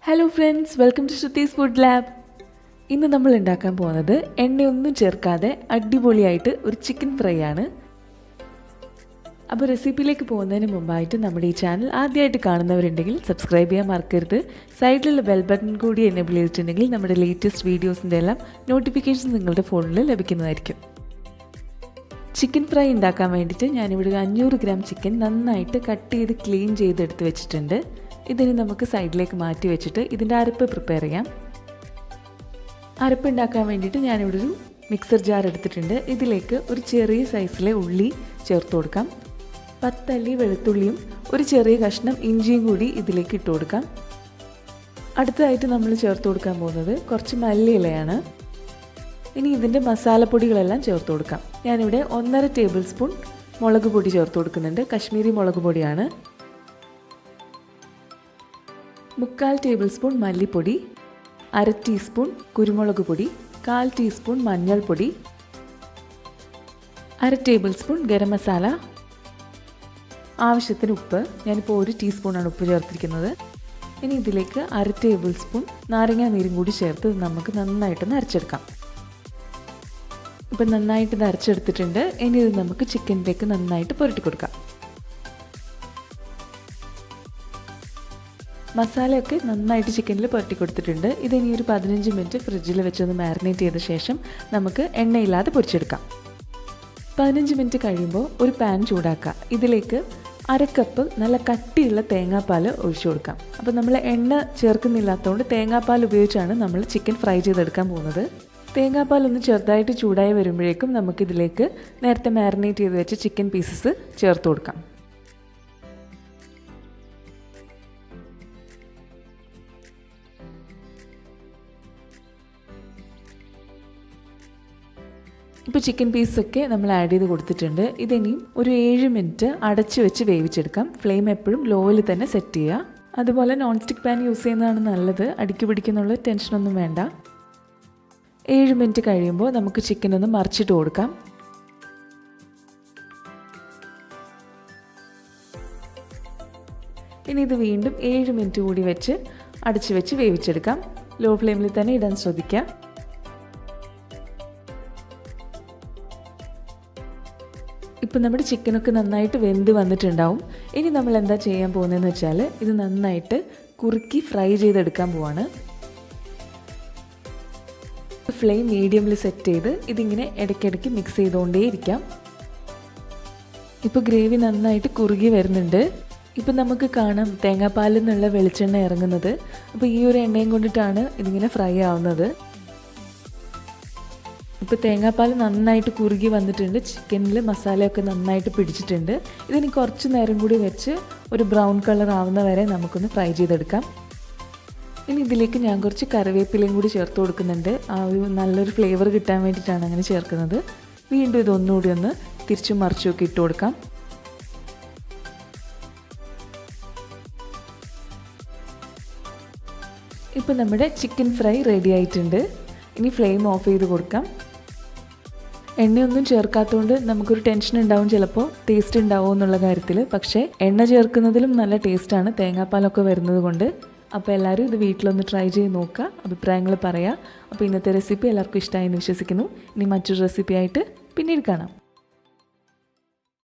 Hello friends, welcome to Shruti's food lab. ഇന്ന് നമ്മൾ ഉണ്ടാക്കാൻ പോകുന്നത് എണ്ണയൊന്നും ചേർക്കാതെ അടിപൊളിയായിട്ട് ഒരു ചിക്കൻ ഫ്രൈ ആണ്. അപ്പോൾ റെസിപ്പിയിലേക്ക് പോകുന്നതിന് മുമ്പായിട്ട് നമ്മുടെ ഈ ചാനൽ ആദ്യമായിട്ട് കാണുന്നവരുണ്ടെങ്കിൽ സബ്സ്ക്രൈബ് ചെയ്യാൻ മറക്കരുത്. സൈഡിലുള്ള ബെൽ ബട്ടൺ കൂടി എനേബിൾ ചെയ്തിട്ടുണ്ടെങ്കിൽ നമ്മുടെ ലേറ്റസ്റ്റ് വീഡിയോസിൻ്റെ എല്ലാം നോട്ടിഫിക്കേഷൻ നിങ്ങളുടെ ഫോണിൽ ലഭിക്കുന്നതായിരിക്കും. ചിക്കൻ ഫ്രൈ ഉണ്ടാക്കാൻ വേണ്ടിയിട്ട് ഞാനിവിടെ 500 ഗ്രാം ചിക്കൻ നന്നായിട്ട് കട്ട് ചെയ്ത് ക്ലീൻ ചെയ്തെടുത്ത് വെച്ചിട്ടുണ്ട്. ഇതിന് നമുക്ക് സൈഡിലേക്ക് മാറ്റി വെച്ചിട്ട് ഇതിൻ്റെ അരപ്പ് പ്രിപ്പയർ ചെയ്യാം. അരപ്പ് ഉണ്ടാക്കാൻ വേണ്ടിയിട്ട് ഞാനിവിടെ ഒരു മിക്സർ ജാർ എടുത്തിട്ടുണ്ട്. ഇതിലേക്ക് ഒരു ചെറിയ സൈസിലെ ഉള്ളി ചേർത്ത് കൊടുക്കാം. 10 അല്ലി വെളുത്തുള്ളിയും ഒരു ചെറിയ കഷ്ണം ഇഞ്ചിയും കൂടി ഇതിലേക്ക് ഇട്ട് കൊടുക്കാം. അടുത്തതായിട്ട് നമ്മൾ ചേർത്ത് കൊടുക്കാൻ പോകുന്നത് കുറച്ച് മല്ലിയിലയാണ്. ഇനി ഇതിൻ്റെ മസാലപ്പൊടികളെല്ലാം ചേർത്ത് കൊടുക്കാം. ഞാനിവിടെ 1.5 ടേബിൾ സ്പൂൺ മുളക് പൊടി ചേർത്ത് കൊടുക്കുന്നുണ്ട്. കശ്മീരി മുളക് പൊടിയാണ്. 3/4 ടേബിൾ സ്പൂൺ മല്ലിപ്പൊടി, 1/2 ടീസ്പൂൺ കുരുമുളക് പൊടി, 1/4 ടീസ്പൂൺ മഞ്ഞൾപ്പൊടി, 1/2 ടേബിൾ സ്പൂൺ ഗരം മസാല, ആവശ്യത്തിന് ഉപ്പ്. ഞാനിപ്പോൾ 1 ടീസ്പൂണാണ് ഉപ്പ് ചേർത്തിരിക്കുന്നത്. ഇനി ഇതിലേക്ക് 1/2 ടേബിൾ സ്പൂൺ നാരങ്ങാ നീരും കൂടി ചേർത്ത് നമുക്ക് നന്നായിട്ടൊന്ന് അരച്ചെടുക്കാം. ഇപ്പം നന്നായിട്ട് ഇത് അരച്ചെടുത്തിട്ടുണ്ട്. ഇനി ഇത് നമുക്ക് ചിക്കനിലേക്ക് നന്നായിട്ട് പുരട്ടി കൊടുക്കാം. മസാലയൊക്കെ നന്നായിട്ട് ചിക്കനിൽ പുരട്ടി കൊടുത്തിട്ടുണ്ട്. ഇതിനി ഒരു 15 മിനിറ്റ് ഫ്രിഡ്ജിൽ വെച്ചൊന്ന് മാരിനേറ്റ് ചെയ്ത ശേഷം നമുക്ക് എണ്ണയില്ലാതെ പൊരിച്ചെടുക്കാം. 15 മിനിറ്റ് കഴിയുമ്പോൾ ഒരു പാൻ ചൂടാക്കുക. ഇതിലേക്ക് 1/2 കപ്പ് നല്ല കട്ടിയുള്ള തേങ്ങാപ്പാൽ ഒഴിച്ചു കൊടുക്കാം. അപ്പോൾ നമ്മൾ എണ്ണ ചേർക്കുന്നില്ലാത്തതുകൊണ്ട് തേങ്ങാപ്പാൽ ഉപയോഗിച്ചാണ് നമ്മൾ ചിക്കൻ ഫ്രൈ ചെയ്തെടുക്കാൻ പോകുന്നത്. തേങ്ങാപ്പാൽ ഒന്ന് ചെറുതായിട്ട് ചൂടായി വരുമ്പോഴേക്കും നമുക്കിതിലേക്ക് നേരത്തെ മാരിനേറ്റ് ചെയ്ത് വെച്ച ചിക്കൻ പീസസ് ചേർത്ത് കൊടുക്കാം. ഇപ്പോൾ ചിക്കൻ പീസൊക്കെ നമ്മൾ ആഡ് ചെയ്ത് കൊടുത്തിട്ടുണ്ട്. ഇതിനിയും ഒരു 7 മിനിറ്റ് അടച്ച് വെച്ച് വേവിച്ചെടുക്കാം. ഫ്ലെയിം എപ്പോഴും ലോയിൽ തന്നെ സെറ്റ് ചെയ്യുക. അതുപോലെ നോൺ സ്റ്റിക്ക് പാൻ യൂസ് ചെയ്യുന്നതാണ് നല്ലത്. അടിക്ക് പിടിക്കുന്നുള്ള ടെൻഷനൊന്നും വേണ്ട. 7 മിനിറ്റ് കഴിയുമ്പോൾ നമുക്ക് ചിക്കൻ ഒന്ന് മറിച്ചിട്ട് കൊടുക്കാം. ഇനി ഇത് വീണ്ടും 7 മിനിറ്റ് കൂടി വെച്ച് അടച്ച് വെച്ച് വേവിച്ചെടുക്കാം. ലോ ഫ്ലെയിമിൽ തന്നെ ഇടാൻ ശ്രദ്ധിക്കുക. ഇപ്പം നമ്മുടെ ചിക്കനൊക്കെ നന്നായിട്ട് വെന്ത് വന്നിട്ടുണ്ടാവും. ഇനി നമ്മൾ എന്താ ചെയ്യാൻ പോകുന്നതെന്ന് വെച്ചാൽ ഇത് നന്നായിട്ട് കുറുക്കി ഫ്രൈ ചെയ്തെടുക്കാൻ പോവാണ്. ഫ്ലെയിം മീഡിയമിൽ സെറ്റ് ചെയ്ത് ഇതിങ്ങനെ ഇടയ്ക്കിടയ്ക്ക് മിക്സ് ചെയ്തുകൊണ്ടേയിരിക്കാം. ഇപ്പോൾ ഗ്രേവി നന്നായിട്ട് കുറുകി വരുന്നുണ്ട്. ഇപ്പം നമുക്ക് കാണാം തേങ്ങാപ്പാലിൽ നിന്നുള്ള വെളിച്ചെണ്ണ ഇറങ്ങുന്നത്. അപ്പോൾ ഈ ഒരു എണ്ണയും കൊണ്ടിട്ടാണ് ഇതിങ്ങനെ ഫ്രൈ ആവുന്നത്. ഇപ്പോൾ തേങ്ങാപ്പാൽ നന്നായിട്ട് കുറുകി വന്നിട്ടുണ്ട്. ചിക്കനിൽ മസാലയൊക്കെ നന്നായിട്ട് പിടിച്ചിട്ടുണ്ട്. ഇതിന് കുറച്ച് നേരം കൂടി വെച്ച് ഒരു ബ്രൗൺ കളർ ആവുന്ന വരെ നമുക്കൊന്ന് ഫ്രൈ ചെയ്തെടുക്കാം. ഇനി ഇതിലേക്ക് ഞാൻ കുറച്ച് കറിവേപ്പിലയും കൂടി ചേർത്ത് കൊടുക്കുന്നുണ്ട്. ആ ഒരു നല്ലൊരു ഫ്ലേവർ കിട്ടാൻ വേണ്ടിയിട്ടാണ് അങ്ങനെ ചേർക്കുന്നത്. വീണ്ടും ഇതൊന്നുകൂടി ഒന്ന് തിരിച്ചും മറിച്ചുമൊക്കെ ഇട്ട് കൊടുക്കാം. ഇപ്പോൾ നമ്മുടെ ചിക്കൻ ഫ്രൈ റെഡി ആയിട്ടുണ്ട്. ഇനി ഫ്ലെയിം ഓഫ് ചെയ്ത് കൊടുക്കാം. എണ്ണയൊന്നും ചേർക്കാത്തതുകൊണ്ട് നമുക്കൊരു ടെൻഷൻ ഉണ്ടാവും ചിലപ്പോൾ ടേസ്റ്റ് ഉണ്ടാവുമോ എന്നുള്ള കാര്യത്തിൽ. പക്ഷേ എണ്ണ ചേർക്കുന്നതിലും നല്ല ടേസ്റ്റാണ് തേങ്ങാപ്പാലൊക്കെ വരുന്നത് കൊണ്ട്. അപ്പോൾ എല്ലാവരും ഇത് വീട്ടിലൊന്ന് ട്രൈ ചെയ്ത് നോക്കുക, അഭിപ്രായങ്ങൾ പറയുക. അപ്പോൾ ഇന്നത്തെ റെസിപ്പി എല്ലാവർക്കും ഇഷ്ടമായി എന്ന് വിശ്വസിക്കുന്നു. ഇനി മറ്റൊരു റെസിപ്പി ആയിട്ട് പിന്നീട് കാണാം.